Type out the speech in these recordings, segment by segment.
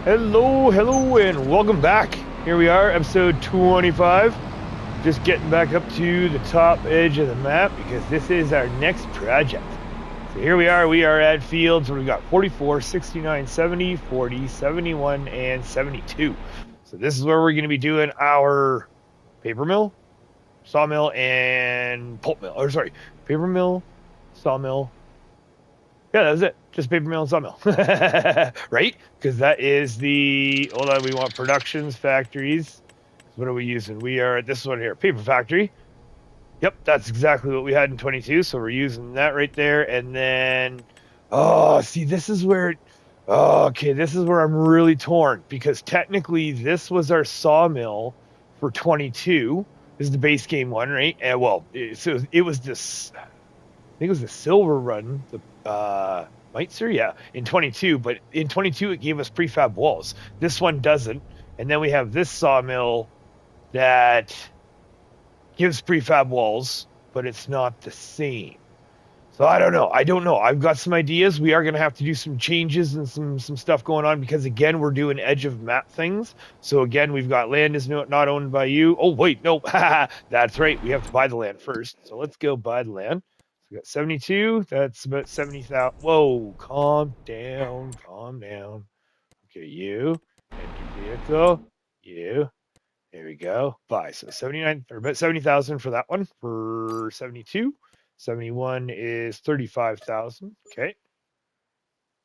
Hello, and welcome back. Here we are, episode 25. Just getting back up to the top edge of the map because this is our next project. So here we are at fields where we've got 44, 69, 70, 40, 71, and 72. So this is where we're going to be doing our paper mill, sawmill, and pulp mill. Or sorry, paper mill, sawmill. Yeah, that was it. Just paper mill and sawmill. Right? Because that is the... Hold on, we want productions, factories. What are we using? We are... This one here, paper factory. Yep, that's exactly what we had in 22. So we're using that right there. And then... Oh, see, this is where... Oh, okay, this is where I'm really torn. Because technically, this was our sawmill for 22. This is the base game one, right? And, well, it was this... I think it was the silver run, the Meitzer, yeah, in 22. But in 22, it gave us prefab walls. This one doesn't. And then we have this sawmill that gives prefab walls, but it's not the same. So I don't know. I've got some ideas. We are going to have to do some changes and some stuff going on because, again, we're doing edge of map things. So, again, we've got land is not owned by you. Oh, wait, no. That's right. We have to buy the land first. So let's go buy the land. We got 72. That's about 70,000. Whoa, calm down. Okay, you. Empty vehicle. You. There we go. Buy. So 79 or about 70,000 for that one. For 72. 71 is 35,000. Okay.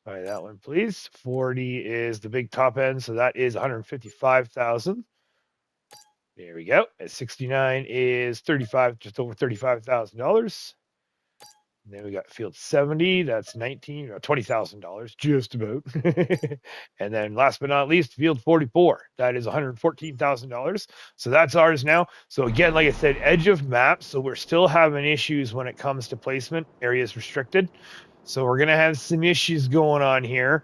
Buy that one, please. 40 is the big top end. So that is 155,000. There we go. At 69 is 35, just over $35,000. Then we got field 70, that's $20,000, just about. And then last but not least, field 44, that is $114,000. So that's ours now. So again, like I said, edge of map. So we're still having issues when it comes to placement, areas restricted. So we're going to have some issues going on here,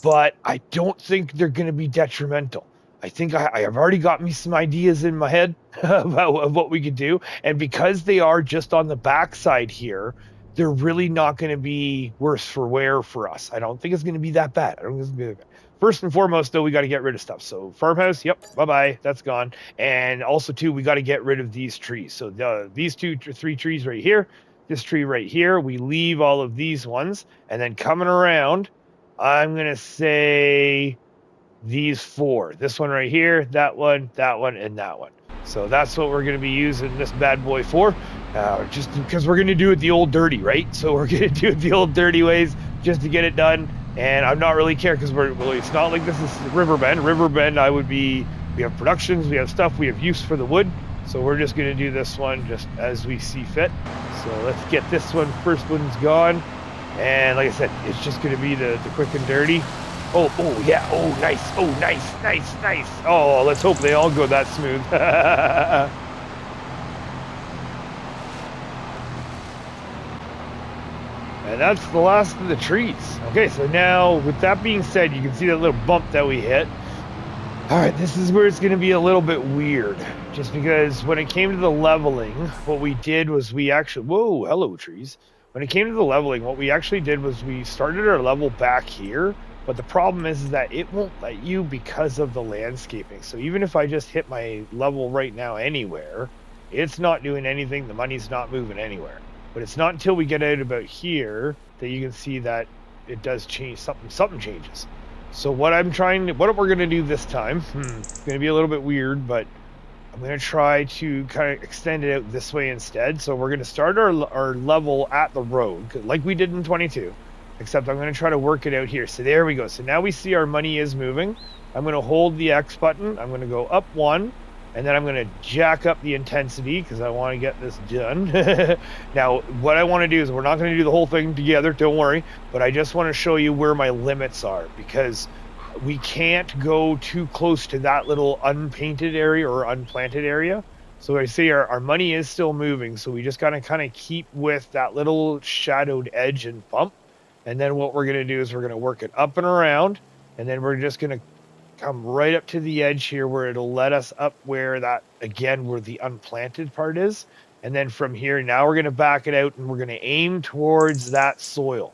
but I don't think they're going to be detrimental. I think I have already got me some ideas in my head about what we could do. And because they are just on the backside here, they're really not going to be worse for wear for us. I don't think it's going to be that bad. First and foremost, though, we got to get rid of stuff. So farmhouse, yep, bye-bye, that's gone. And also, too, we got to get rid of these trees. So these 3 trees right here, this tree right here, we leave all of these ones. And then coming around, I'm going to say these 4. This one right here, that one, and that one. So that's what we're going to be using this bad boy for. Just because we're going to do it the old dirty, right? So we're going to do it the old dirty ways just to get it done. And I'm not really care because it's not like this is Riverbend. Riverbend, we have productions, we have stuff, we have use for the wood. So we're just going to do this one just as we see fit. So let's get this one. First one's gone. And like I said, it's just going to be the quick and dirty. Oh, yeah. Oh, nice. Nice. Oh, let's hope they all go that smooth. And that's the last of the trees. Okay, so now, with that being said, you can see that little bump that we hit. All right, this is where it's going to be a little bit weird. Just because when it came to the leveling, what we did was we actually... Whoa, hello, trees. When it came to the leveling, what we actually did was we started our level back here. But the problem is that it won't let you because of the landscaping. So even if I just hit my level right now anywhere, it's not doing anything. The money's not moving anywhere. But it's not until we get out about here that you can see that it does change. Something changes. So what we're going to do this time, it's going to be a little bit weird, but I'm going to try to kind of extend it out this way instead. So we're going to start our level at the road, like we did in 22. Except I'm going to try to work it out here. So there we go. So now we see our money is moving. I'm going to hold the X button. I'm going to go up 1. And then I'm going to jack up the intensity because I want to get this done. Now, what I want to do is we're not going to do the whole thing together. Don't worry. But I just want to show you where my limits are. Because we can't go too close to that little unpainted area or unplanted area. So I see our money is still moving. So we just got to kind of keep with that little shadowed edge and bump. And then what we're going to do is we're going to work it up and around, and then we're just going to come right up to the edge here where it'll let us up where that, again, where the unplanted part is. And then from here, now we're going to back it out, and we're going to aim towards that soil.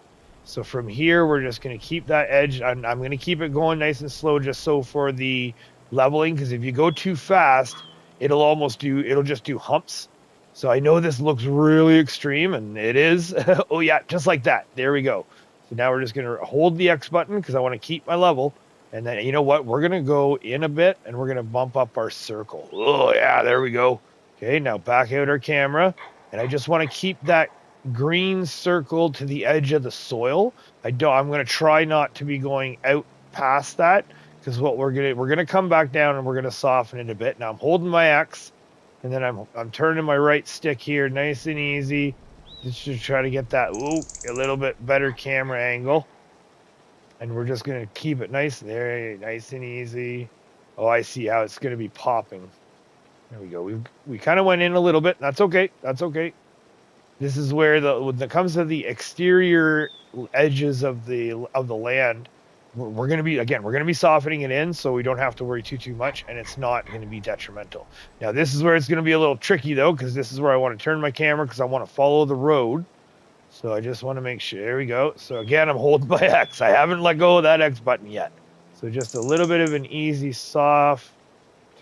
So from here, we're just going to keep that edge. I'm going to keep it going nice and slow just so for the leveling, because if you go too fast, it'll just do humps. So I know this looks really extreme, and it is. Oh yeah, just like that. There we go. So now we're just going to hold the X button because I want to keep my level. And then, you know what? We're going to go in a bit, and we're going to bump up our circle. Oh yeah, there we go. Okay, now back out our camera. And I just want to keep that green circle to the edge of the soil. I'm going to try not to be going out past that, because what we're going to come back down and we're going to soften it a bit. Now I'm holding my X, and then I'm turning my right stick here nice and easy just to try to get that a little bit better camera angle. And we're just going to keep it nice and easy. Oh, I see how it's going to be popping. There we go. We kind of went in a little bit. That's okay. That's okay. This is where when it comes to the exterior edges of the land, we're going to be softening it in so we don't have to worry too much, and it's not going to be detrimental. Now this is where it's going to be a little tricky though, because this is where I want to turn my camera because I want to follow the road. So I just want to make sure. There we go. So again, I'm holding my X. I haven't let go of that X button yet. So just a little bit of an easy soft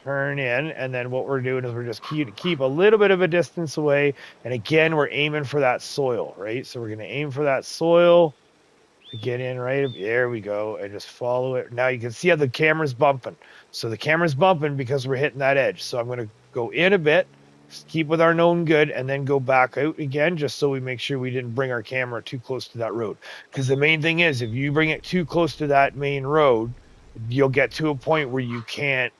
turn in, and then what we're doing is we're just keep a little bit of a distance away, and again we're aiming for that soil, right? So we're going to aim for that soil to get in right there. We go, and just follow it. Now you can see how the camera's bumping. So the camera's bumping because we're hitting that edge. So I'm going to go in a bit, keep with our known good, and then go back out again, just so we make sure we didn't bring our camera too close to that road. Because the main thing is, if you bring it too close to that main road, you'll get to a point where you can't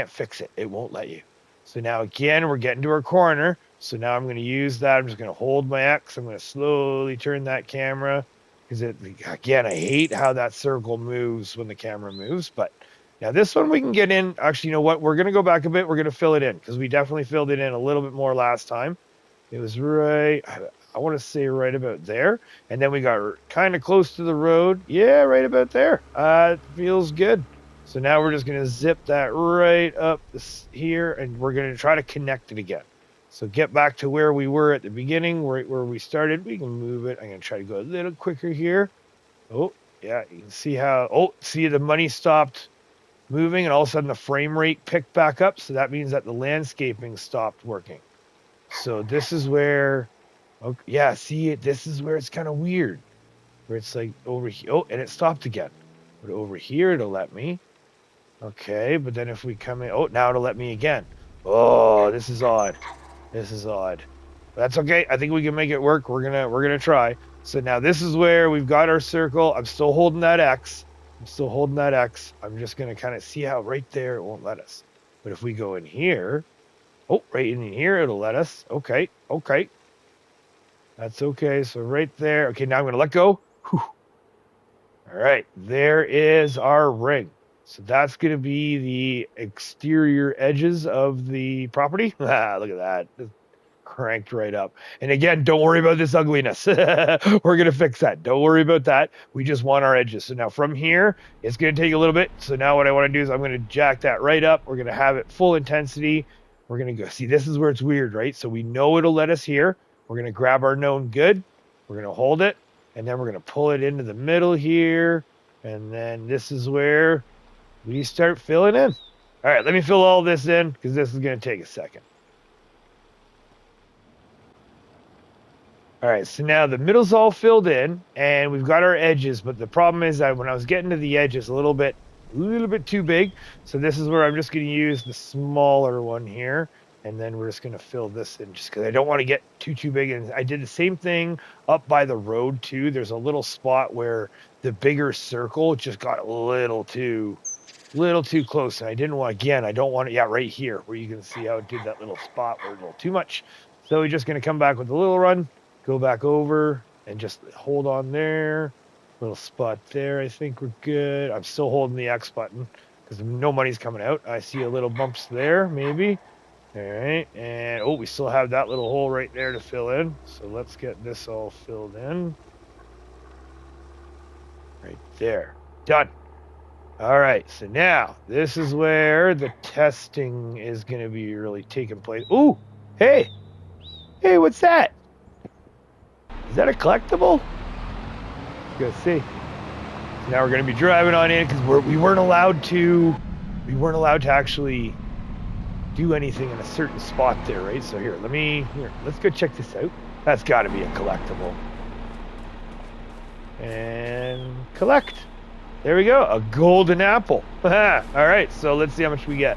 fix it. It won't let you. So now again, we're getting to our corner. So now I'm going to use that. I'm just going to hold my X. I'm going to slowly turn that camera, because again, I hate how that circle moves when the camera moves. But now this one we can get in. Actually, you know what? We're going to go back a bit. We're going to fill it in, because we definitely filled it in a little bit more last time. It was right, I want to say right about there. And then we got kind of close to the road. Yeah, right about there. Feels good. So now we're just going to zip that right up here, and we're going to try to connect it again. So get back to where we were at the beginning, right where we started. We can move it. I'm going to try to go a little quicker here. Oh, yeah, you can see how, see the money stopped moving, and all of a sudden the frame rate picked back up. So that means that the landscaping stopped working. So this is where, this is where it's kind of weird. Where it's like over here. Oh, and it stopped again. But over here, it'll let me. Okay, but then if we come in, now it'll let me again. Oh, this is odd. This is odd. That's okay. I think we can make it work. We're gonna try. So now this is where we've got our circle. I'm still holding that X. I'm just gonna kind of see how right there it won't let us. But if we go in here, right in here, it'll let us. Okay. That's okay. So right there. Okay, now I'm gonna let go. Whew. All right, there is our ring. So that's going to be the exterior edges of the property. Look at that. Just cranked right up. And again, don't worry about this ugliness. We're going to fix that. Don't worry about that. We just want our edges. So now from here, it's going to take a little bit. So now what I want to do is I'm going to jack that right up. We're going to have it full intensity. We're going to go. See, this is where it's weird, right? So we know it'll let us here. We're going to grab our known good. We're going to hold it. And then we're going to pull it into the middle here. And then this is where we start filling in. All right, let me fill all this in, because this is going to take a second. All right, so now the middle's all filled in, and we've got our edges. But the problem is that when I was getting to the edges, a little bit too big. So this is where I'm just going to use the smaller one here. And then we're just going to fill this in, just because I don't want to get too big. And I did the same thing up by the road too. There's a little spot where the bigger circle just got a little too close. And I didn't want, again, I don't want it, right here, where you can see how it did that little spot where it was a little too much. So we're just going to come back with a little run, go back over, and just hold on there. Little spot there, I think we're good. I'm still holding the X button, because no money's coming out. I see a little bumps there, maybe. All right, and we still have that little hole right there to fill in. So let's get this all filled in. Right there. Done. All right, so now this is where the testing is going to be really taking place. Ooh, hey, what's that? Is that a collectible? Go see. So now we're going to be driving on in because we weren't allowed to actually do anything in a certain spot there, right? So here, let's go check this out. That's got to be a collectible. And collect. There we go, a golden apple. All right, so let's see how much we get.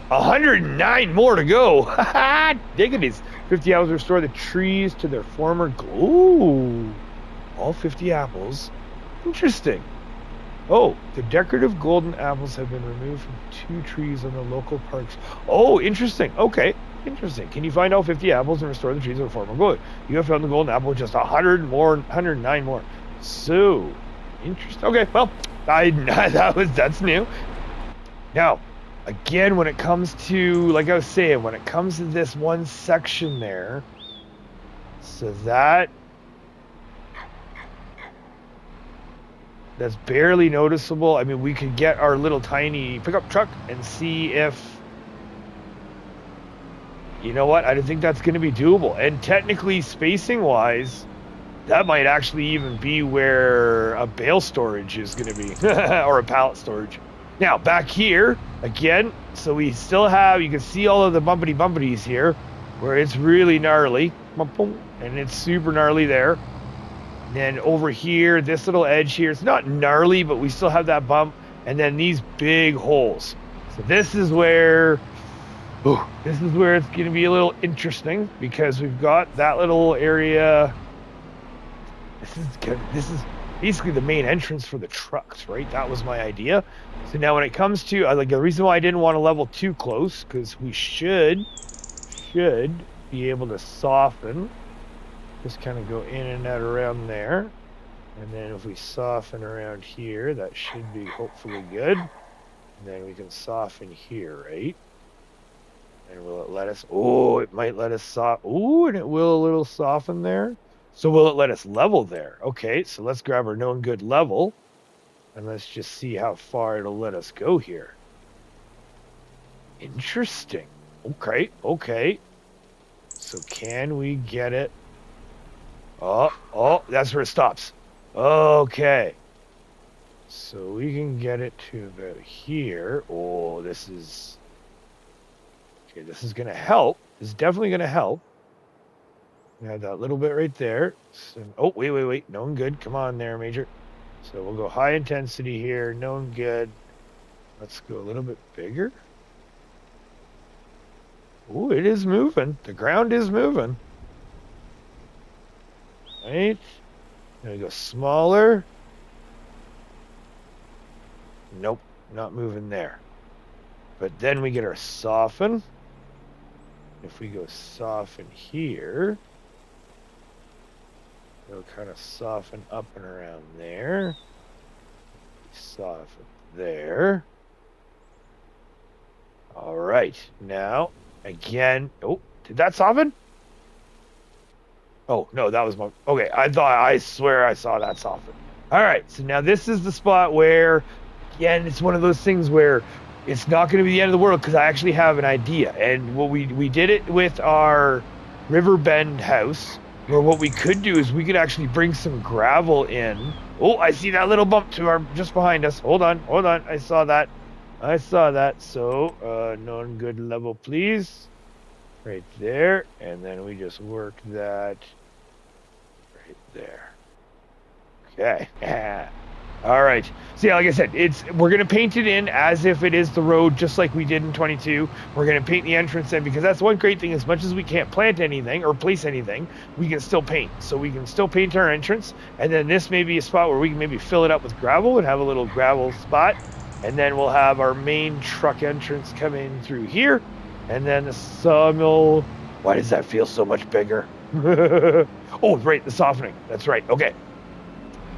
109 more to go. Diggities. 50 apples restore the trees to their former glow. All 50 apples. Interesting. Oh, the decorative golden apples have been removed from 2 trees on the local parks. Oh, interesting. Okay, interesting. Can you find all 50 apples and restore the trees to their former glow? You have found the golden apple with just 109 more. So, interesting. Okay, well, that's new. Now, again, when it comes to, like I was saying, when it comes to this one section there, so that's barely noticeable. I mean, we could get our little tiny pickup truck and see if, you know what, I don't think that's going to be doable. And technically, spacing-wise, that might actually even be where a bale storage is going to be, or a pallet storage. Now, back here, again, so we still have, you can see all of the bumpities here, where it's really gnarly, and it's super gnarly there. And then over here, this little edge here, it's not gnarly, but we still have that bump, and then these big holes. So this is where it's going to be a little interesting, because we've got that little area. This is basically the main entrance for the trucks, right? That was my idea. So now when it comes to, like, the reason why I didn't want to level too close, because we should be able to soften. Just kind of go in and out around there. And then if we soften around here, that should be hopefully good. And then we can soften here, right? And will it let us, it might let us and it will a little soften there. So will it let us level there? Okay, so let's grab our known good level. And let's just see how far it'll let us go here. Interesting. Okay. So can we get it? Oh, that's where it stops. Okay. So we can get it to about here. Oh, this is going to help. This is definitely going to help. We have that little bit right there. So, wait. Known good. Come on there, Major. So we'll go high intensity here. Known good. Let's go a little bit bigger. Oh, it is moving. The ground is moving. Right. Then we go smaller. Nope, not moving there. But then we get our soften. If we go soften here, it'll kind of soften up and around there. Soften there. All right. Now, again. Oh, did that soften? Oh, no, that was my... Okay, I swear I saw that soften. All right, so now this is the spot where, again, it's one of those things where it's not going to be the end of the world, because I actually have an idea. And what we did it with our River Bend house, where what we could do is we could actually bring some gravel in. Oh, I see that little bump just behind us. Hold on. I saw that. So, known good level, please. Right there. And then we just work that right there. Okay. All right. So yeah, like I said, we're going to paint it in as if it is the road, just like we did in 22. We're going to paint the entrance in, because that's one great thing. As much as we can't plant anything or place anything, we can still paint. So we can still paint our entrance, and then this may be a spot where we can maybe fill it up with gravel and have a little gravel spot, and then we'll have our main truck entrance come in through here, and then the sawmill. Why does that feel so much bigger? Oh, right, the softening. That's right. Okay.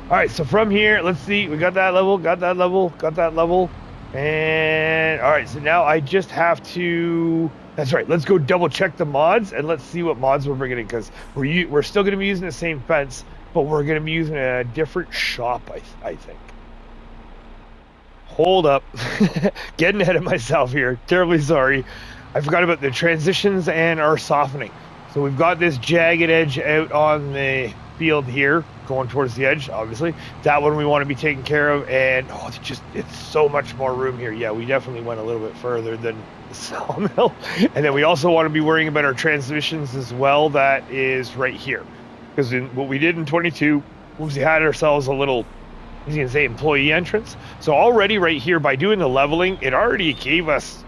All right, so from here, let's see. We got that level. And all right, so now I just have to. That's right. Let's go double check the mods, and let's see what mods we're bringing in, because we're still going to be using the same fence, but we're going to be using a different shop, I think. Hold up. Getting ahead of myself here. Terribly sorry. I forgot about the transitions and our softening. So we've got this jagged edge out on the field here, going towards the edge, obviously. That one we want to be taking care of, and it's so much more room here. Yeah, we definitely went a little bit further than the sawmill. And then we also want to be worrying about our transmissions as well. That is right here. Because what we did in 22 was we had ourselves a little, I was going to say, employee entrance. So already right here, by doing the leveling, it already gave us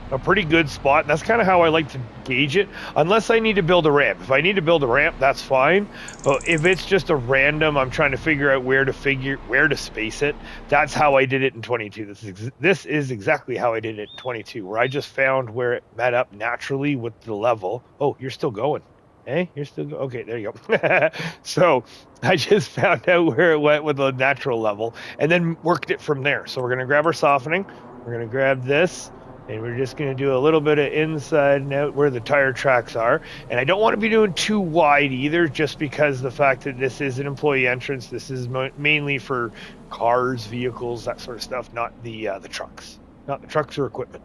a pretty good spot. And that's kind of how I like to gauge it, unless I need to build a ramp. If I need to build a ramp, that's fine. But if it's just a random, I'm trying to figure out where to space it. That's how I did it in 22. This is exactly how I did it in 22, where I just found where it met up naturally with the level. Oh, you're still going. Hey, you're still going. Okay, there you go. So I just found out where it went with the natural level and then worked it from there. So we're going to grab our softening. We're going to grab this. And we're just going to do a little bit of inside and out where the tire tracks are. And I don't want to be doing too wide either, just because the fact that this is an employee entrance. This is mainly for cars, vehicles, that sort of stuff, not the trucks. Not the trucks or equipment.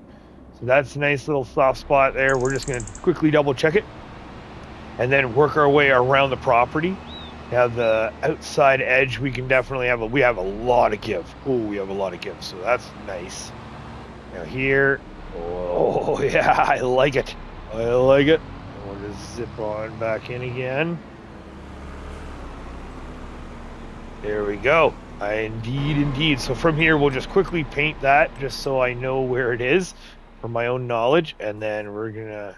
So that's a nice little soft spot there. We're just going to quickly double check it. And then work our way around the property. Now the outside edge, we can definitely we have a lot of give. Oh, we have a lot of give. So that's nice. Now here. Oh, yeah, I like it. I like it. We'll just zip on back in again. There we go. Indeed. So from here, we'll just quickly paint that just so I know where it is for my own knowledge. And then we're going to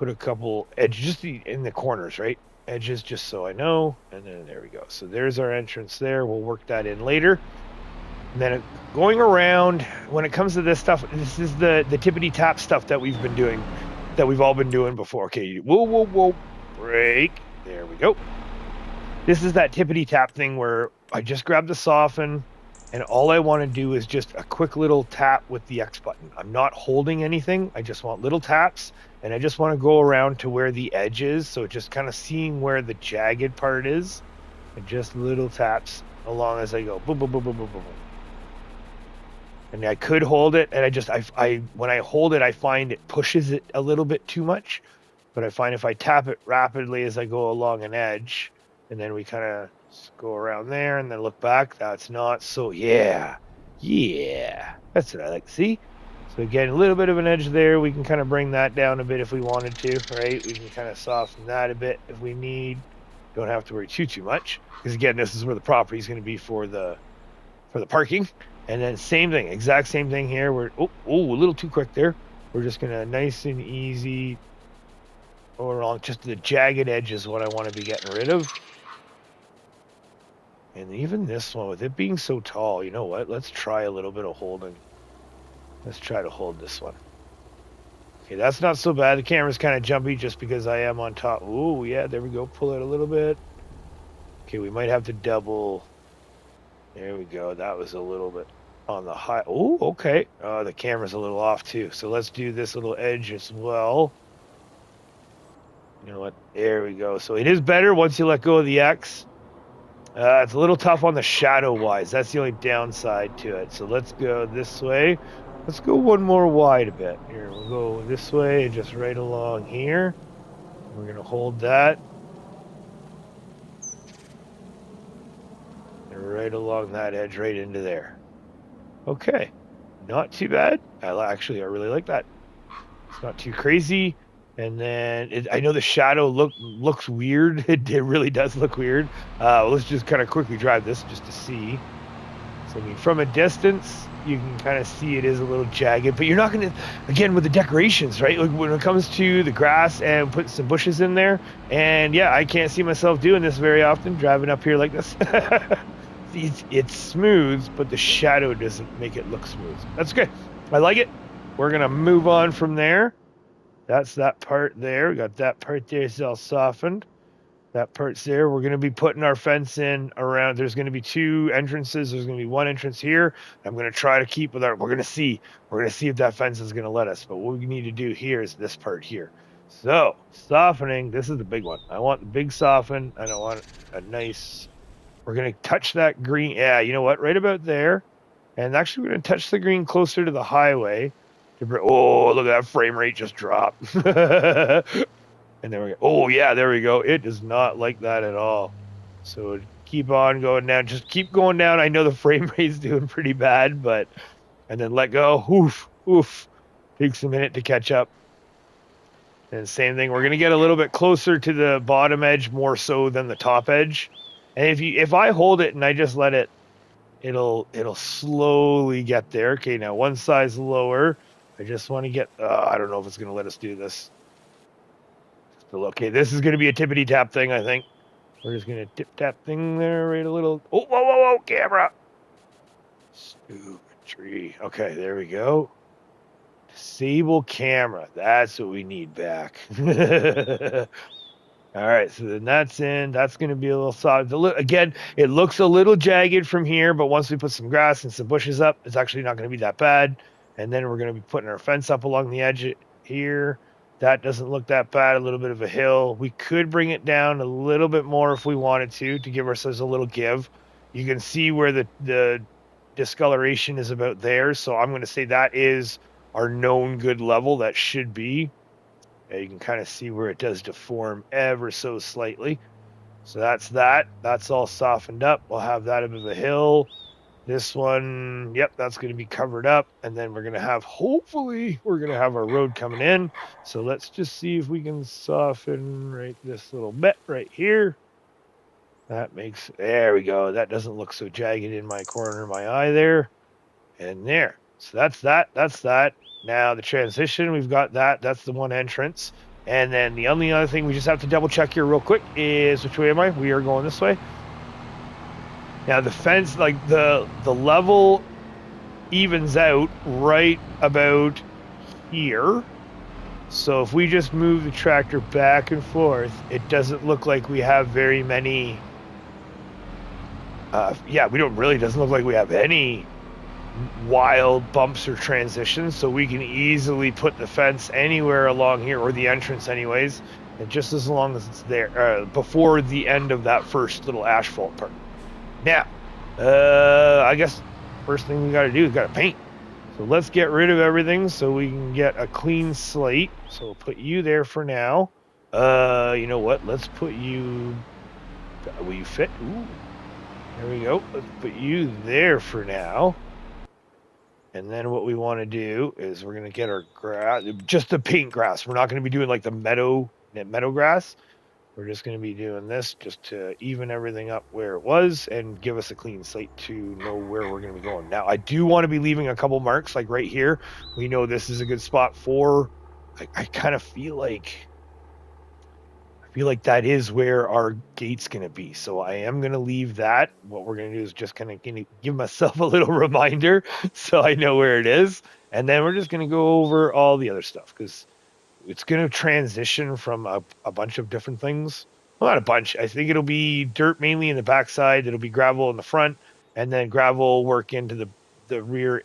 put a couple edges just in the corners, right? Edges just so I know. And then there we go. So there's our entrance there. We'll work that in later. And then going around, when it comes to this stuff, this is the tippity tap stuff that we've been doing, that we've all been doing before. Okay, whoa, break. There we go. This is that tippity tap thing where I just grab the soften, and all I want to do is just a quick little tap with the X button. I'm not holding anything. I just want little taps, and I just want to go around to where the edge is, so just kind of seeing where the jagged part is, and just little taps along as I go. Boom, boom, boom, boom, boom, boom. And I could hold it, and I when I hold it, I find it pushes it a little bit too much. But I find if I tap it rapidly as I go along an edge, and then we kind of go around there and then look back, that's not so, yeah, that's what I like to see. So again, a little bit of an edge there. We can kind of bring that down a bit if we wanted to, right? We can kind of soften that a bit if we need. Don't have to worry too much, because again, this is where the property is going to be for the parking. And then same thing, exact same thing here. We're a little too quick there. We're just gonna nice and easy go along. Just the jagged edge is what I want to be getting rid of. And even this one, with it being so tall, you know what? Let's try a little bit of holding. Let's try to hold this one. Okay, that's not so bad. The camera's kind of jumpy just because I am on top. Oh yeah, there we go. Pull it a little bit. Okay, we might have to double. There we go. That was a little bit on the high. Oh, okay. The camera's a little off too. So let's do this little edge as well. You know what? There we go. So it is better once you let go of the X. It's a little tough on the shadow wise. That's the only downside to it. So let's go this way. Let's go one more wide a bit. Here, we'll go this way, just right along here. We're going to hold that. Right along that edge, right into there. Okay, not too bad. I really like that. It's not too crazy. And then I know the shadow looks weird. It really does look weird. Let's just kind of quickly drive this just to see. So I mean, from a distance, you can kind of see it is a little jagged, but you're not going to, again, with the decorations, right? Like when it comes to the grass and put some bushes in there. And yeah, I can't see myself doing this very often, driving up here like this. It's smooth, but the shadow doesn't make it look smooth. That's good. I like it. We're going to move on from there. That's that part there. We got that part there. It's all softened. That part's there. We're going to be putting our fence in around. There's going to be two entrances. There's going to be one entrance here. I'm going to try to keep with our. We're going to see. We're going to see if that fence is going to let us. But what we need to do here is this part here. So softening. This is the big one. I want the big soften. I don't want a nice. We're going to touch that green. Yeah, you know what? Right about there. And actually, we're going to touch the green closer to the highway. Oh, look at that frame rate just dropped. And then oh yeah, there we go. It does not like that at all. So keep on going down. Just keep going down. I know the frame rate's doing pretty bad, but and then let go. Oof, oof. Takes a minute to catch up. And same thing. We're gonna get a little bit closer to the bottom edge more so than the top edge. And if I hold it and I just let it, it'll slowly get there. Okay, now one size lower. I just want to get. I don't know if it's gonna let us do this. Okay, this is gonna be a tippity tap thing. I think we're just gonna tip tap thing there, right a little. Oh, whoa, whoa, whoa, camera. Stupid tree. Okay, there we go. Disable camera. That's what we need back. All right, so then that's in. That's going to be a little soft. Again, it looks a little jagged from here, but once we put some grass and some bushes up, it's actually not going to be that bad. And then we're going to be putting our fence up along the edge here. That doesn't look that bad. A little bit of a hill. We could bring it down a little bit more if we wanted to give ourselves a little give. You can see where the discoloration is about there. So I'm going to say that is our known good level. That should be. You can kind of see where it does deform ever so slightly. So that's that. That's all softened up. We'll have that a bit of a hill. This one, yep, that's going to be covered up. And then we're going to have, hopefully, we're going to have our road coming in. So let's just see if we can soften right this little bit right here. That makes, there we go. That doesn't look so jagged in my corner of my eye there. And there. So that's that. That's that. Now the transition, we've got that. That's the one entrance. And then the only other thing we just have to double check here real quick is, which way am I? We are going this way. Now the fence, like the level evens out right about here. So if we just move the tractor back and forth, it doesn't look like we have very many. Doesn't look like we have any wild bumps or transitions, so we can easily put the fence anywhere along here, or the entrance anyways, and just as long as it's there before the end of that first little asphalt part. Now I guess first thing we got to do is got to paint. So let's get rid of everything so we can get a clean slate. So we'll put you there for now. You know what, let's put you, will you fit? Ooh, there we go. Let's put you there for now. And then what we want to do is we're going to get our grass, just the paint grass. We're not going to be doing like the meadow grass. We're just going to be doing this just to even everything up where it was and give us a clean slate to know where we're going to be going. Now, I do want to be leaving a couple marks, like right here. We know this is a good spot for, I kind of feel like that is where our gate's going to be. So I am going to leave that. What we're going to do is just kind of give myself a little reminder so I know where it is. And then we're just going to go over all the other stuff because it's going to transition from a bunch of different things. Well, not a bunch. I think it'll be dirt mainly in the backside. It'll be gravel in the front, and then gravel work into the rear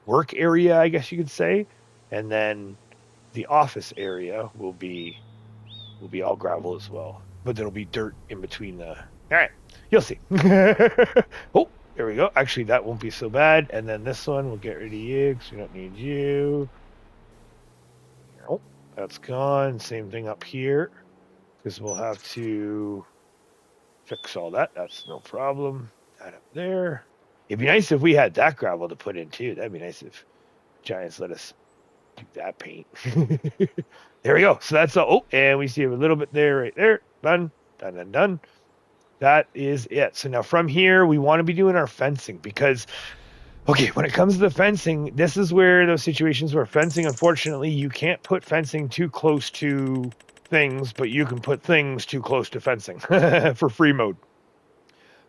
work area, I guess you could say. And then the office area will be all gravel as well, but there'll be dirt in between the. All right, you'll see. Oh, there we go. Actually, that won't be so bad. And then this one, we'll get rid of you because we don't need you. Oh, that's gone. Same thing up here because we'll have to fix all that. That's no problem. That up there. It'd be nice if we had that gravel to put in too. That'd be nice if Giants let us do that paint. There we go. So that's all. Oh, and we see a little bit there, right there. Done. That is it. So now from here, we want to be doing our fencing because, okay, when it comes to the fencing, this is where those situations where fencing, unfortunately, you can't put fencing too close to things, but you can put things too close to fencing for free mode.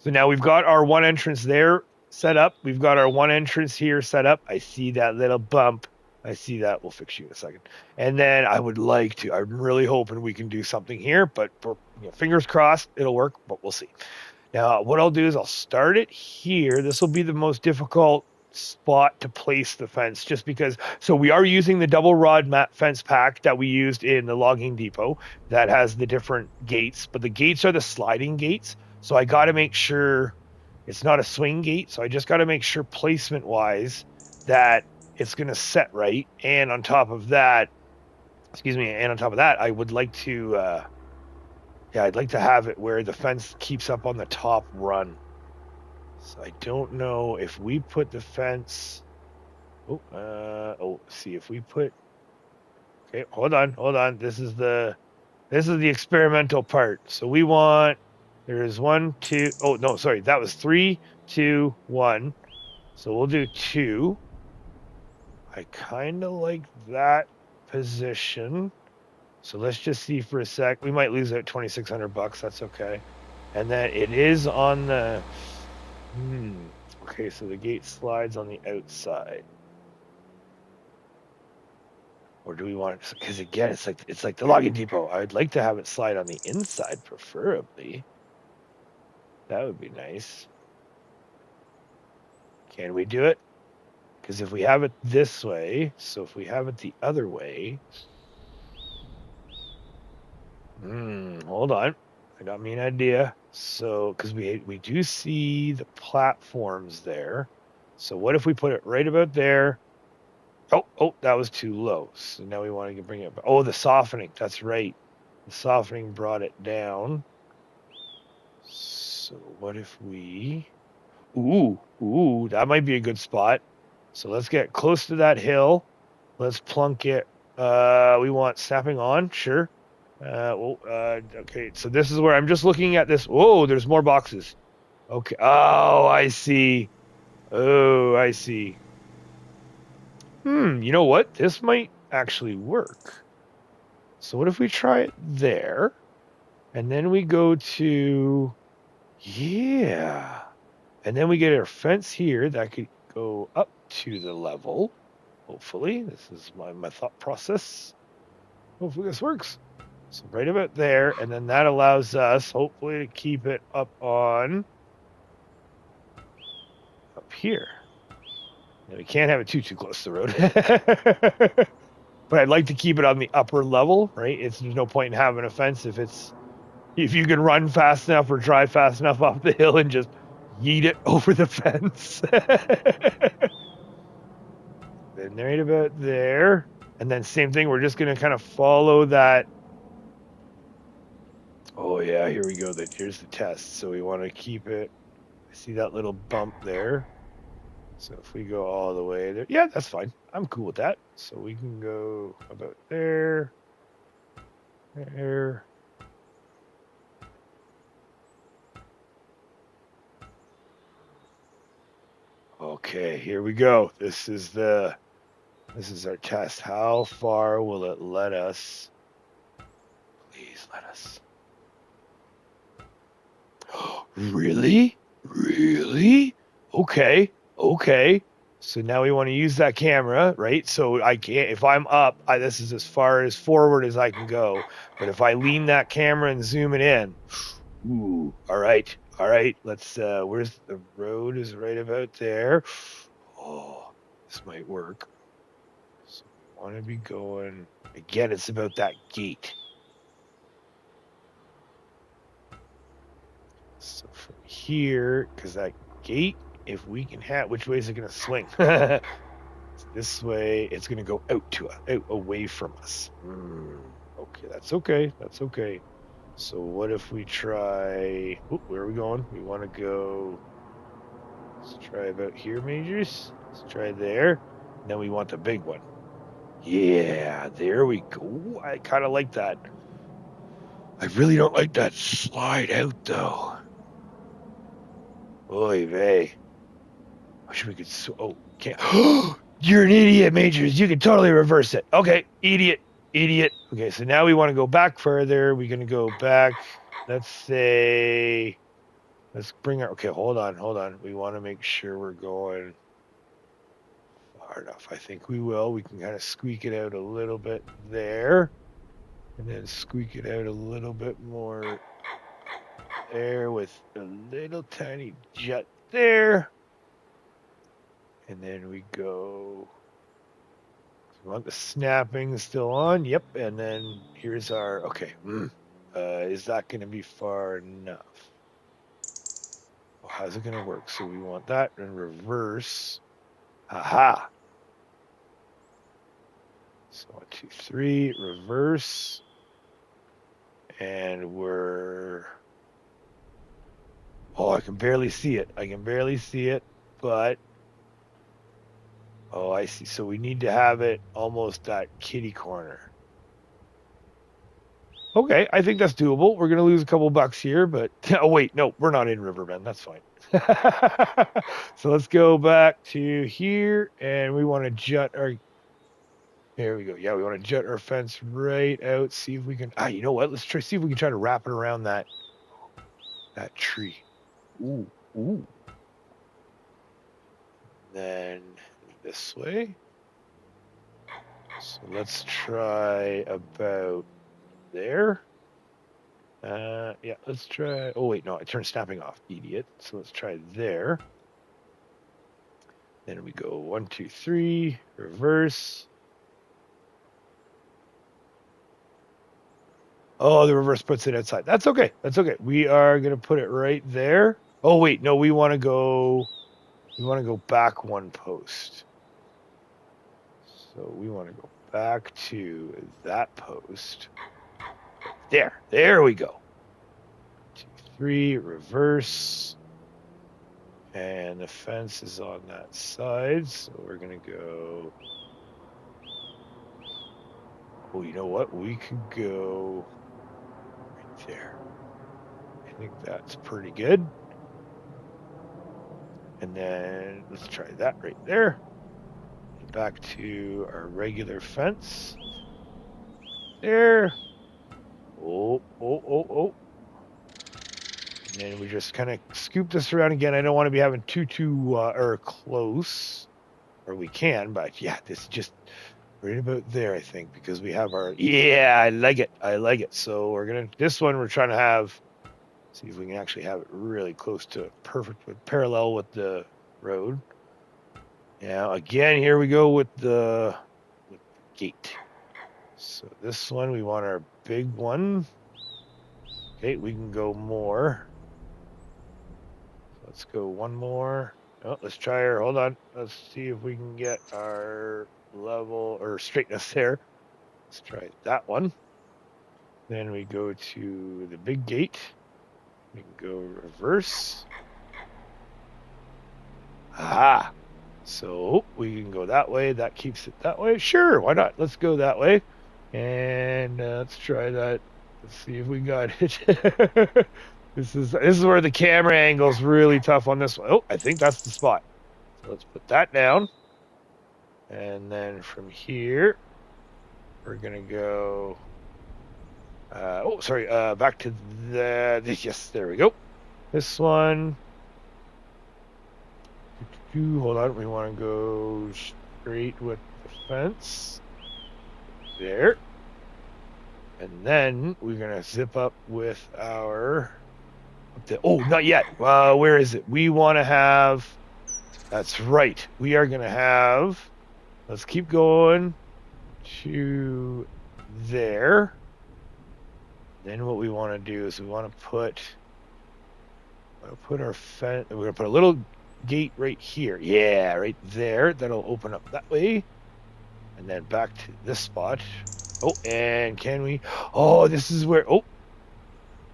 So now we've got our one entrance there set up. We've got our one entrance here set up. I see that little bump. I see that. We'll fix you in a second. And then I'm really hoping we can do something here, but fingers crossed it'll work, but we'll see. Now, what I'll do is I'll start it here. This will be the most difficult spot to place the fence just because, so we are using the double rod mat fence pack that we used in the logging depot that has the different gates, but the gates are the sliding gates. So I got to make sure it's not a swing gate. So I just got to make sure placement wise that it's going to set right. And on top of that, Excuse me. And on top of that, I would like to, yeah, I'd like to have it where the fence keeps up on the top run. So I don't know if we put the fence. See if we put. Okay, hold on. This is the experimental part. So we want. There's 1, 2. Oh no, sorry, that was 3, 2, 1. So we'll do 2. I kind of like that position. So let's just see for a sec. We might lose out $2,600. That's okay. And then it is on the. Okay, so the gate slides on the outside. Or do we want it? Because again, it's like the logging depot. I'd like to have it slide on the inside, preferably. That would be nice. Can we do it? Because if we have it this way, so if we have it the other way. Hold on. I got me an idea. So, because we do see the platforms there. So what if we put it right about there? Oh, that was too low. So now we want to bring it back. Oh, the softening. That's right. The softening brought it down. So what if we... Ooh, that might be a good spot. So let's get close to that hill. Let's plunk it. We want snapping on, sure. Okay, so this is where I'm just looking at this. Whoa, there's more boxes. Okay. Oh, I see. You know what? This might actually work. So what if we try it there? And then we go to... Yeah. And then we get our fence here that could go up to the level. Hopefully. This is my thought process. Hopefully this works. So right about there. And then that allows us, hopefully, to keep it up here. Now, we can't have it too close to the road. But I'd like to keep it on the upper level, right? There's no point in having a fence if you can run fast enough or drive fast enough up the hill and just yeet it over the fence. Then right about there. And then same thing, we're just going to kind of follow that. Oh yeah, here we go. Here's the test. So we want to keep it. I see that little bump there. So if we go all the way there, yeah, that's fine. I'm cool with that. So we can go about there. There. Okay, here we go. This is our test. How far will it let us? Please let us. Really? Okay. So now we want to use that camera, right? So I can't, if I'm up, this is as far as forward as I can go. But if I lean that camera and zoom it in, ooh, all right. Let's, where's the road is right about there. Oh, this might work. So we want to be going, again, it's about that gate. So from here, because that gate, if we can have, which way is it going to swing? This way, it's going to go out away from us. Okay, that's okay. So what if we try, where are we going? We want to go, let's try about here, Majors. Let's try there. And then we want the big one. Yeah, there we go. I kind of like that. I really don't like that slide out, though. Oy vey. I wish we could. Can't. You're an idiot, Majors. You can totally reverse it. Okay, idiot. Okay, so now we want to go back further. We're going to go back. Let's bring our. Okay, hold on. We want to make sure we're going far enough. I think we will. We can kind of squeak it out a little bit there. And then squeak it out a little bit more there with a little tiny jet there. And then we go, we want the snapping still on. Yep. And then here's our, okay. Is that going to be far enough? Well, how's it going to work? So we want that in reverse. Aha. So So 1, 2, 3, reverse. And we're... Oh, I can barely see it. I can barely see it, but... Oh, I see. So we need to have it almost that kitty corner. Okay, I think that's doable. We're going to lose a couple bucks here, but... Oh, wait, no, we're not in Riverbend. That's fine. So let's go back to here, and we want to jut our... There we go. Yeah, we want to jut our fence right out, see if we can... you know what? Let's try see if we can try to wrap it around that tree. Ooh, ooh. Then this way. So let's try about there. Yeah, let's try... Oh, wait, no, I turned snapping off, idiot. So let's try there. Then we go 1, 2, 3, reverse. Oh, the reverse puts it outside. That's okay. That's okay. We are going to put it right there. Oh, wait, no, we want to go back one post. So we want to go back to that post. There we go. 2, 3, reverse. And the fence is on that side, so we're going to go... Oh, you know what? We could go right there. I think that's pretty good. And then let's try that right there. Back to our regular fence. There. Oh. And then we just kind of scoop this around again. I don't want to be having too close. Or we can, but yeah, this is just right about there, I think, because we have our... Yeah, I like it. So we're going to... This one we're trying to have... See if we can actually have it really close to perfect, parallel with the road. Now, again, here we go with the gate. So this one, we want our big one. Okay, we can go more. Let's go one more. Oh, let's try our... Hold on. Let's see if we can get our level or straightness there. Let's try that one. Then we go to the big gate. We can go reverse. Aha! So we can go that way. That keeps it that way. Sure, why not? Let's go that way. And let's try that. Let's see if we got it. This is where the camera angle is really tough on this one. Oh, I think that's the spot. So let's put that down. And then from here, we're going to go... back to yes, there we go. This one. Hold on, we want to go straight with the fence. There. And then we're going to zip up with our... Oh, not yet. Where is it? We want to have... That's right. We are going to have... Let's keep going to there. Then what we want to do is we want to put our fence... We're going to put a little gate right here. Yeah, right there. That'll open up that way. And then back to this spot. Oh, and can we... Oh, this is where... Oh,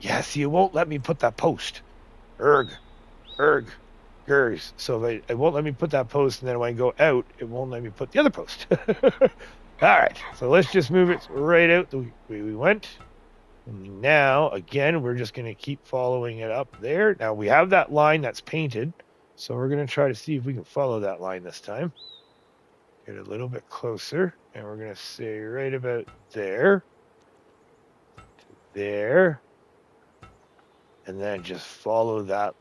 yeah, see, it won't let me put that post. Gers. So if it won't let me put that post, and then when I go out, it won't let me put the other post. All right, so let's just move it right out the way we went. And now, again, we're just going to keep following it up there. Now, we have that line that's painted, so we're going to try to see if we can follow that line this time. Get a little bit closer, and we're going to say right about there. To there. And then just follow that,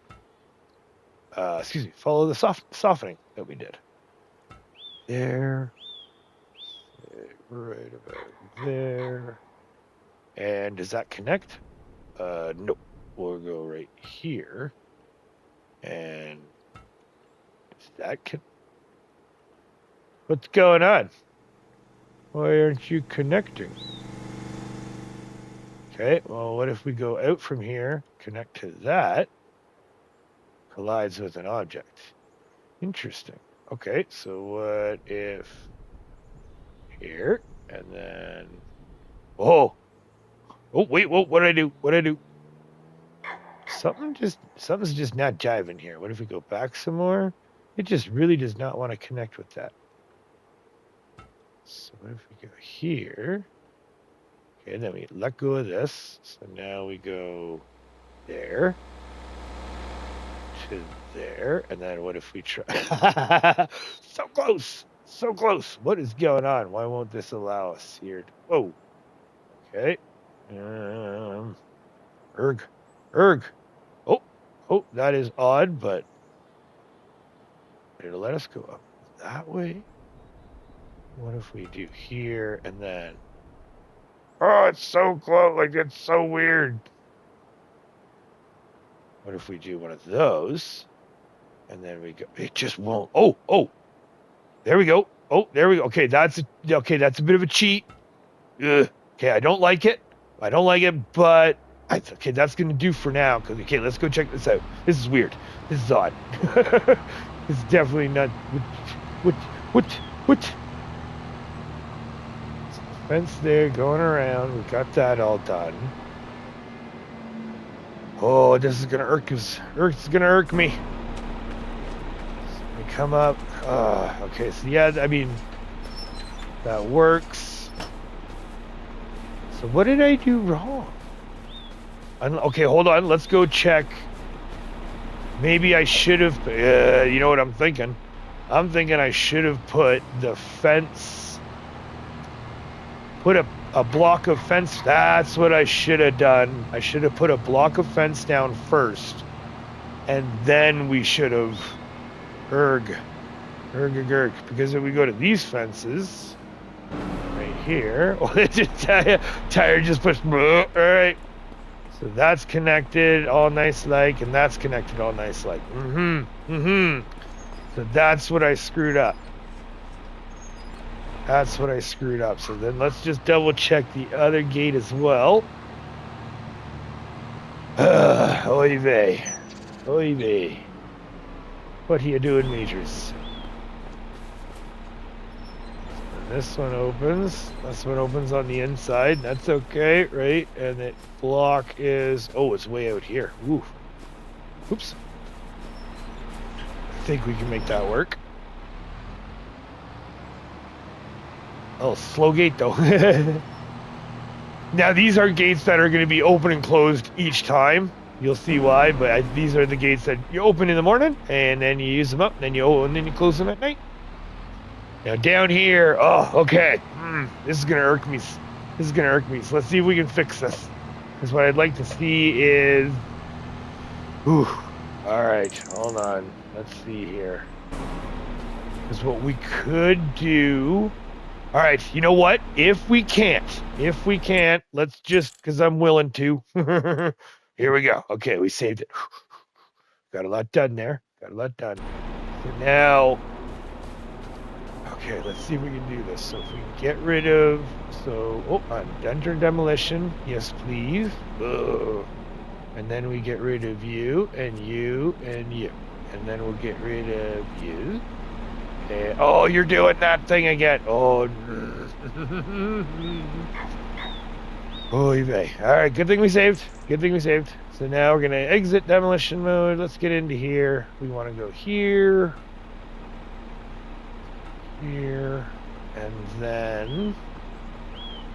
follow the softening that we did. There. Right about there. And does that connect? Nope. We'll go right here. And does that What's going on? Why aren't you connecting? Okay, well, what if we go out from here, connect to that, collides with an object? Interesting. Okay, so what if here, And then, oh, wait, what did I do? What did I do? Something's just not jiving here. What if we go back some more? It just really does not want to connect with that. So what if we go here? Okay, then we let go of this. So now we go there to there. And then what if we try? So close. So close. What is going on? Why won't this allow us here? Whoa. Okay. Erg. Oh, that is odd, but it'll let us go up that way. What if we do here and then? Oh, it's so close. Like, it's so weird. What if we do one of those? And then we go. It just won't. Oh. There we go. Oh, there we go. Okay, that's a bit of a cheat. Ugh. Okay, I don't like it. But okay, that's gonna do for now. Okay, let's go check this out. This is weird. This is odd. This is definitely not. What? Fence there going around. We got that all done. Oh, this is gonna irk us. It's gonna irk me. So we come up. Okay, so yeah, I mean, that works. So what did I do wrong? Okay, hold on. Let's go check. Maybe I should have. You know what I'm thinking? I'm thinking I should have put the fence. Put a block of fence. That's what I should have done. I should have put a block of fence down first, and then we should have erg. Because if we go to these fences right here, tire just pushed. All right. So that's connected all nice like, and that's connected all nice like. So that's what I screwed up. So then let's just double check the other gate as well. Oy vey. What are you doing, Majors? This one opens. This one opens on the inside. That's okay, right? And the block is... Oh, it's way out here. Ooh. Oops. I think we can make that work. Oh, slow gate, though. Now, these are gates that are going to be open and closed each time. You'll see why, but these are the gates that you open in the morning, and then you use them up, and then you close them at night. Now down here, oh, okay. This is gonna irk me. So let's see if we can fix this. Because what I'd like to see is, all right, hold on. Let's see here. Because what we could do. All right, you know what? If we can't, let's just, because I'm willing to. Here we go. Okay, we saved it. Got a lot done there. So now. Okay, let's see if we can do this. So if we get rid of, on dungeon demolition, yes please. And then we get rid of you and you and you. And then we'll get rid of you. And, oh, you're doing that thing again. Oh, oy vey. All right, good thing we saved. So now we're gonna exit demolition mode. Let's get into here. We want to go here. Here, and then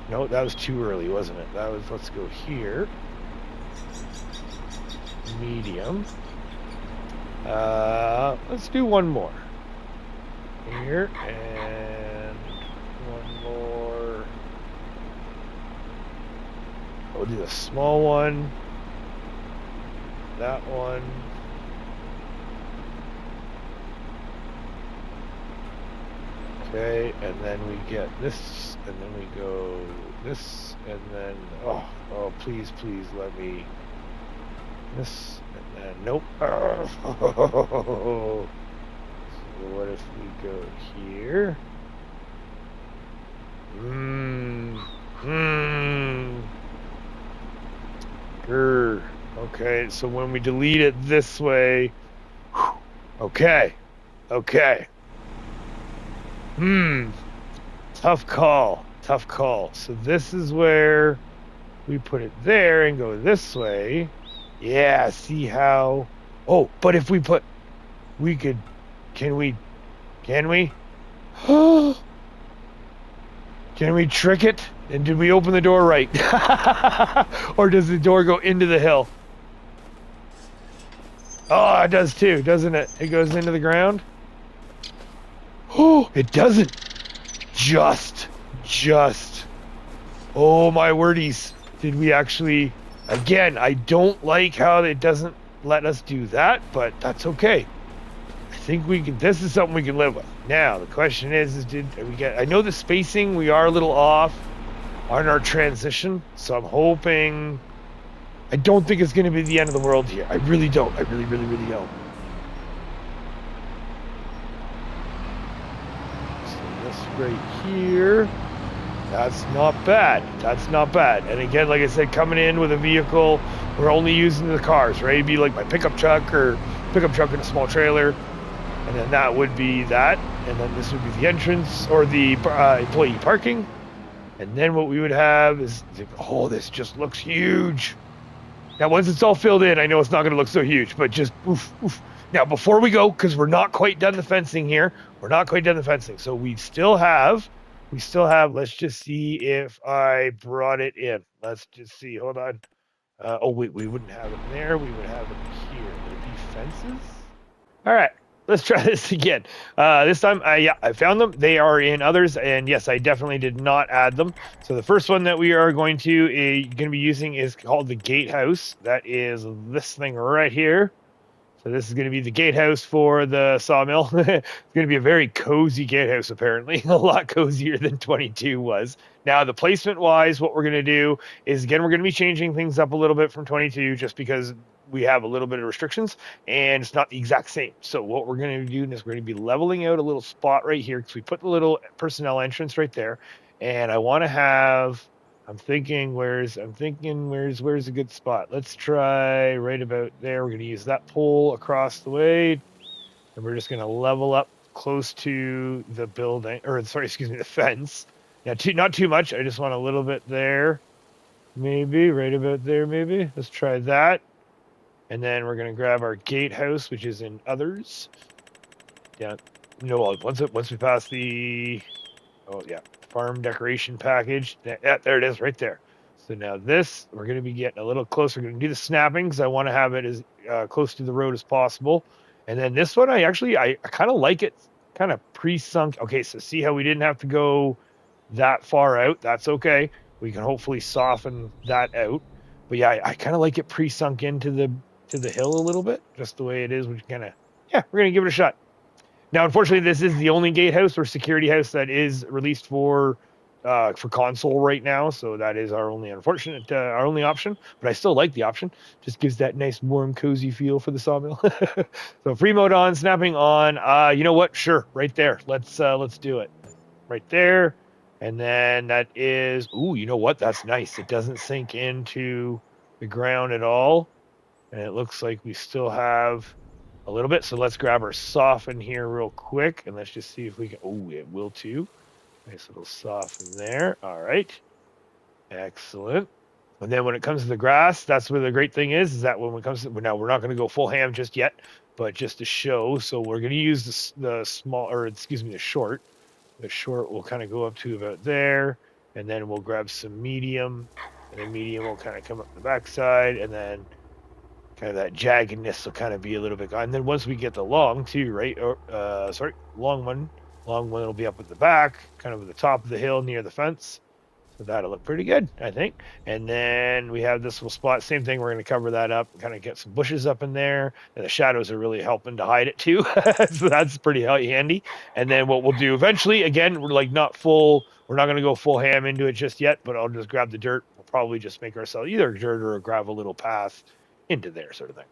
no, that was too early, wasn't it? Let's go here, medium. Let's do one more here, and one more. We'll do the small one, that one. Okay, and then we get this, and then we go this, and then, oh, please let me, this, and then, nope. So what if we go here? Okay, so when we delete it this way, okay. Tough call. Tough call. So this is where we put it there and go this way. Yeah, see how... Oh, but if we put... We could... Can we... Can we trick it? And did we open the door right? Or does the door go into the hill? Oh, it does too, doesn't it? It goes into the ground. Oh, it doesn't. Just. Oh, my wordies. Did we actually... Again, I don't like how it doesn't let us do that, but that's okay. I think we can... This is something we can live with. Now, the question is did we get... I know the spacing, we are a little off on our transition, so I'm hoping... I don't think it's going to be the end of the world here. I really don't. I really don't. So this right here, that's not bad. That's not bad. And again, like I said, coming in with a vehicle, we're only using the cars, right? It'd be like my pickup truck or pickup truck and a small trailer. And then that would be that. And then this would be the entrance or the employee parking. And then what we would have is, oh, this just looks huge. Now, once it's all filled in, I know it's not going to look so huge, but just oof. Now, before we go, because we're not quite done the fencing here, so we still have, let's just see if I brought it in. Let's just see, hold on. Oh, wait, we wouldn't have it there. We would have it here. Would it be fences? All right. Let's try this again. This time, I found them. They are in others, and yes, I definitely did not add them. So the first one that we are going to be using is called the Gatehouse. That is this thing right here. So this is going to be the gatehouse for the sawmill. It's going to be a very cozy gatehouse, apparently. A lot cozier than 22 was. Now, the placement-wise, what we're going to do is, again, we're going to be changing things up a little bit from 22 just because we have a little bit of restrictions, and it's not the exact same. So what we're going to be doing is we're going to be leveling out a little spot right here because we put the little personnel entrance right there, and I want to have... I'm thinking where's a good spot? Let's try right about there. We're going to use that pole across the way, and we're just going to level up close to the building, or the fence. Now, not too much. I just want a little bit there, maybe right about there. Maybe let's try that, and then we're going to grab our gatehouse, which is in others. Yeah, no, once we pass the, oh yeah. Farm decoration package. Yeah, there it is right there. So now this, we're going to be getting a little closer. We're going to do the snapping because I want to have it as close to the road as possible. And then this one, I kind of like it kind of pre-sunk. Okay, so see how we didn't have to go that far out. That's okay. We can hopefully soften that out. But yeah, I kind of like it pre-sunk into the hill a little bit, just the way it is. We're going to give it a shot. Now, unfortunately, this is the only gatehouse or security house that is released for console right now, so that is our only option. But I still like the option; just gives that nice, warm, cozy feel for the sawmill. So free mode on, snapping on. You know what? Sure, right there. Let's do it. Right there, and then that is. Ooh, you know what? That's nice. It doesn't sink into the ground at all, and it looks like we still have a little bit. So let's grab our soften here real quick, and let's just see if we can. Oh, it will too. Nice little soften there. All right, excellent. And then when it comes to the grass, that's where the great thing is that when it comes to, now we're not going to go full ham just yet, but just to show. So we're going to use the short. The short will kind of go up to about there, and then we'll grab some medium, and then medium will kind of come up the backside, and then kind of that jaggedness will kind of be a little bit gone. And then once we get the long too, right? Long one will be up at the back, kind of at the top of the hill near the fence. So that'll look pretty good, I think. And then we have this little spot. Same thing. We're going to cover that up, kind of get some bushes up in there. And the shadows are really helping to hide it too. So that's pretty handy. And then what we'll do eventually, again, we're not going to go full ham into it just yet, but I'll just grab the dirt. We'll probably just make ourselves either dirt or grab a little path into there, sort of thing.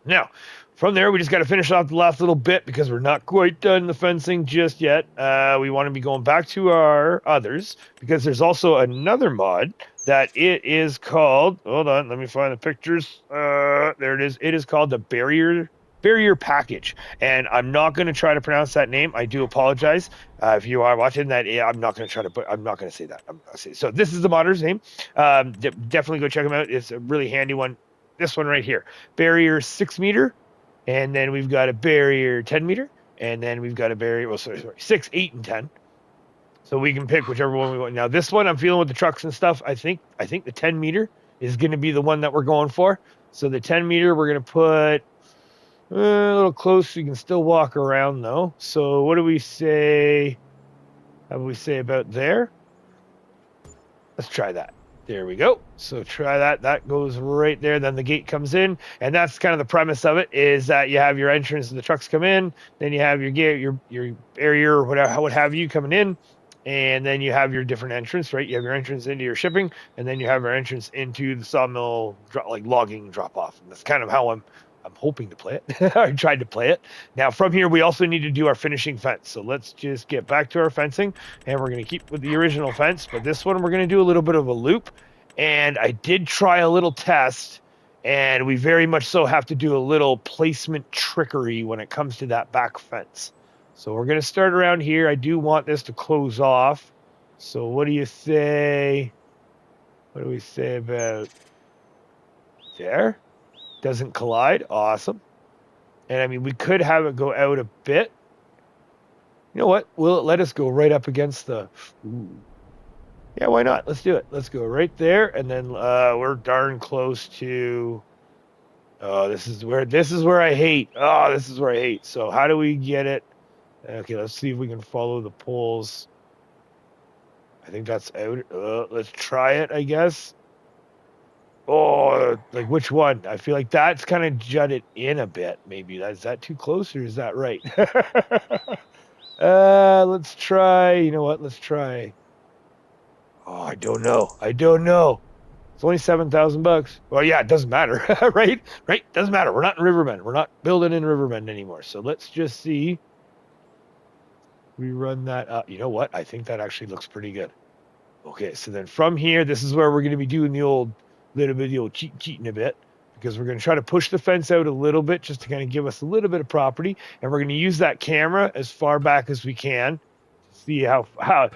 Now, from there, we just got to finish off the last little bit because we're not quite done the fencing just yet. We want to be going back to our others because there's also another mod that it is called, hold on, let me find the pictures. There it is. It is called the Barrier barrier package. And I'm not going to try to pronounce that name. I do apologize. If you are watching that, I'm not going to say that. So this is the modder's name. Definitely go check them out. It's a really handy one. This one right here, barrier 6 meter. And then we've got a barrier 10 meter. And then we've got a barrier, 6, 8, and 10. So we can pick whichever one we want. Now this one I'm feeling with the trucks and stuff. I think the 10 meter is going to be the one that we're going for. So the 10 meter we're going to put a little close so you can still walk around though. So what do we say? How do we say about there? Let's try that. There we go. So try that. That goes right there. Then the gate comes in, and that's kind of the premise of it. Is that you have your entrance, the trucks come in, then you have your gate, your barrier, or whatever, what have you, coming in, and then you have your different entrance, right? You have your entrance into your shipping, and then you have your entrance into the sawmill, like logging drop off. And that's kind of how I'm hoping to play it. I tried to play it. Now from here, we also need to do our finishing fence. So let's just get back to our fencing, and we're going to keep with the original fence, but this one we're going to do a little bit of a loop. And I did try a little test, and we very much so have to do a little placement trickery when it comes to that back fence. So we're going to start around here. I do want this to close off. So what do you say? What do we say about there? Doesn't collide. Awesome. And I mean, we could have it go out a bit. You know what? Will it let us go right up against the... Ooh. Yeah, why not? Let's do it. Let's go right there. And then we're darn close to... Oh, this is where I hate. Oh, this is where I hate. So how do we get it? Okay, let's see if we can follow the poles. I think that's out. Let's try it, I guess. Oh, like which one? I feel like that's kind of jutted in a bit. Maybe is that too close, or is that right? Let's try. You know what? Let's try. Oh, I don't know. It's only $7,000. Well, yeah, it doesn't matter, right? Right? Doesn't matter. We're not in Riverbend. We're not building in Riverbend anymore. So let's just see. We run that up. You know what? I think that actually looks pretty good. Okay, so then from here, this is where we're going to be doing the old cheating a bit, because we're going to try to push the fence out a little bit just to kind of give us a little bit of property, and we're going to use that camera as far back as we can. See how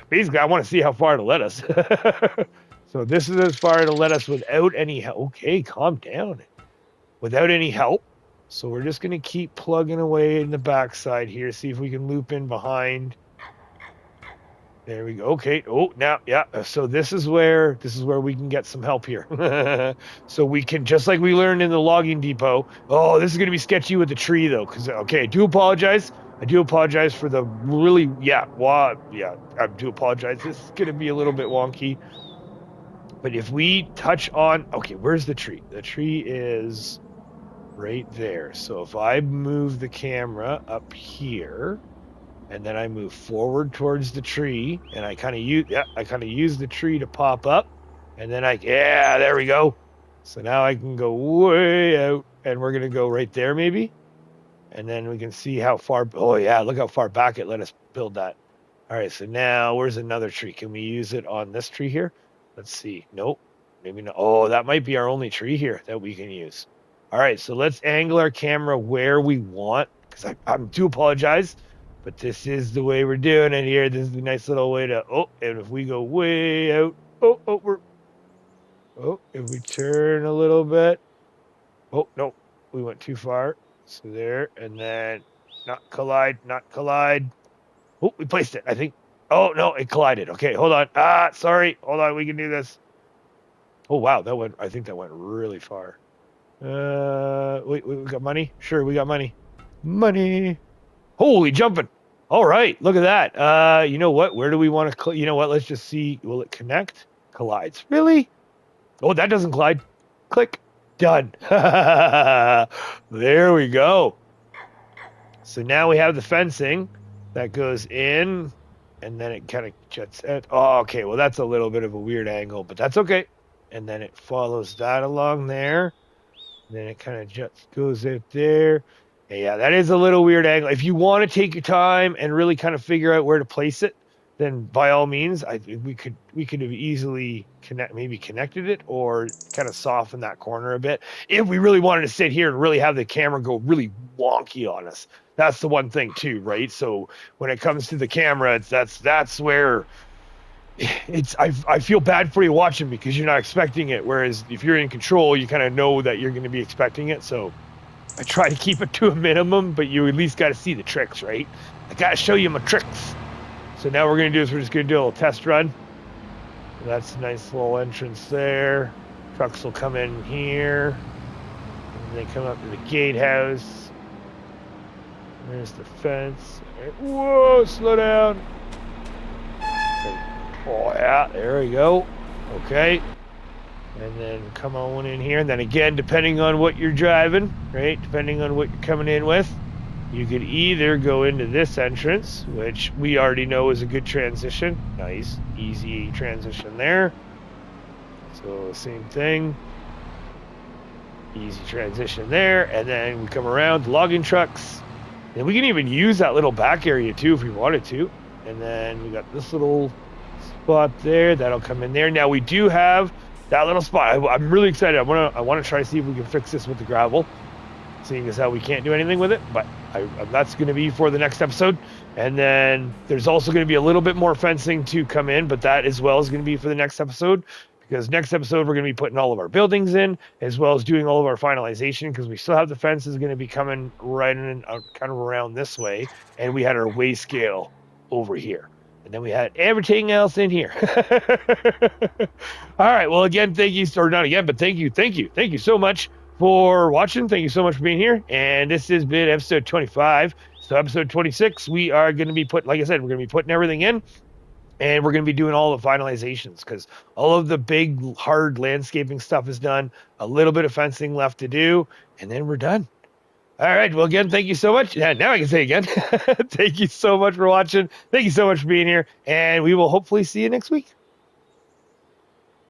basically I want to see how far it'll let us. So this is as far it'll let us without any help. Okay, calm down. Without any help. So we're just going to keep plugging away in the backside here, see if we can loop in behind. There we go. Okay. Oh, now, yeah. So this is where we can get some help here. So we can, just like we learned in the logging depot. Oh, this is going to be sketchy with the tree though. Okay, I do apologize. For the really, I do apologize. This is going to be a little bit wonky. But if we touch on, okay, where's the tree? The tree is right there. So if I move the camera up here, and then I move forward towards the tree, and I kind of use the tree to pop up, and then there we go. So now I can go way out, and we're going to go right there maybe. And then we can see how far, oh yeah, look how far back it let us build that. All right, so now where's another tree? Can we use it on this tree here? Let's see. Nope, maybe not. Oh, that might be our only tree here that we can use. All right, so let's angle our camera where we want, because I do apologize, but this is the way we're doing it here. This is the nice little way to, and if we go way out, if we turn a little bit, no, we went too far. So there, and then not collide. Oh, we placed it, I think. Oh, no, it collided. Okay, hold on. Sorry. Hold on, we can do this. Oh, wow, I think that went really far. Wait, we got money? Sure, we got money. Money. Holy jumping. All right, look at that. You know what? Where do we want to, you know what? Let's just see. Will it connect? Collides. Really? Oh, that doesn't collide. Click. Done. There we go. So now we have the fencing that goes in, and then it kind of jets out. Oh, okay. Well, that's a little bit of a weird angle, but that's okay. And then it follows that along there. And then it kind of goes out there. And yeah, that is a little weird angle. If you want to take your time and really kind of figure out where to place it, then by all means, we could have easily connected it or kind of softened that corner a bit if we really wanted to sit here and really have the camera go really wonky on us. That's the one thing too, right? So when it comes to the camera, that's where I feel bad for you watching because you're not expecting it. Whereas if you're in control, you kind of know that you're going to be expecting it. So I try to keep it to a minimum, but you at least got to see the tricks, right? I got to show you my tricks. So now what we're going to do is we're just going to do a little test run. That's a nice little entrance there. Trucks will come in here. And they come up to the gatehouse. There's the fence. Whoa, slow down. Oh, yeah, there we go. Okay. And then come on in here. And then again, depending on what you're driving, right? Depending on what you're coming in with, you could either go into this entrance, which we already know is a good transition. Nice, easy transition there. So same thing. Easy transition there. And then we come around the logging trucks. And we can even use that little back area too if we wanted to. And then we got this little spot there that'll come in there. Now we do have that little spot. I'm really excited. I want to try to see if we can fix this with the gravel, seeing as how we can't do anything with it. But that's going to be for the next episode. And then there's also going to be a little bit more fencing to come in, but that as well is going to be for the next episode. Because next episode, we're going to be putting all of our buildings in, as well as doing all of our finalization, because we still have the fences going to be coming right in, kind of around this way. And we had our weigh scale over here. And then we had everything else in here. All right. Well, again, thank you. Or not again, but thank you. Thank you so much for watching. Thank you so much for being here. And this has been episode 25. So episode 26, we are going to be like I said, we're going to be putting everything in. And we're going to be doing all the finalizations because all of the big, hard landscaping stuff is done. A little bit of fencing left to do, and then we're done. All right. Well, again, thank you so much. Yeah, now I can say again, thank you so much for watching. Thank you so much for being here, and we will hopefully see you next week.